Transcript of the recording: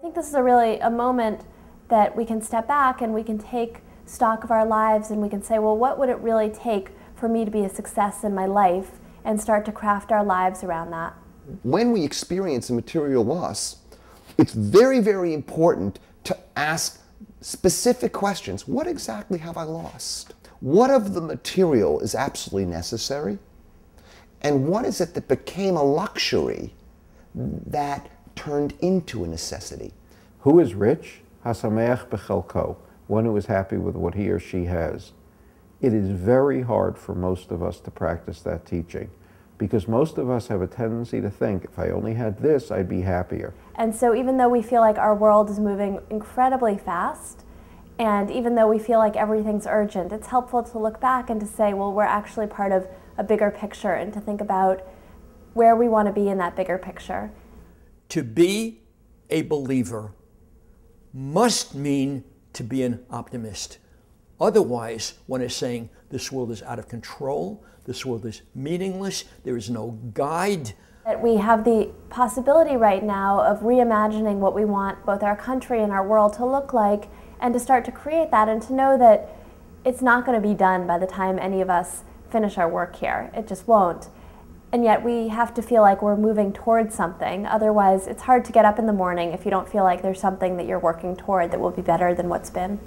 think this is a moment that we can step back and we can take stock of our lives and we can say, well, what would it really take for me to be a success in my life, and start to craft our lives around that. When we experience a material loss, it's very, very important to ask specific questions. What exactly have I lost? What of the material is absolutely necessary? And what is it that became a luxury that turned into a necessity? Who is rich? Hasameach bechelko, one who is happy with what he or she has. It is very hard for most of us to practice that teaching, because most of us have a tendency to think, if I only had this, I'd be happier. And so even though we feel like our world is moving incredibly fast, and even though we feel like everything's urgent, it's helpful to look back and to say, well, we're actually part of a bigger picture, and to think about where we want to be in that bigger picture. To be a believer must mean to be an optimist. Otherwise, one is saying this world is out of control, this world is meaningless, there is no guide. That we have the possibility right now of reimagining what we want both our country and our world to look like, and to start to create that, and to know that it's not going to be done by the time any of us finish our work here. It just won't. And yet we have to feel like we're moving towards something. Otherwise, it's hard to get up in the morning if you don't feel like there's something that you're working toward that will be better than what's been.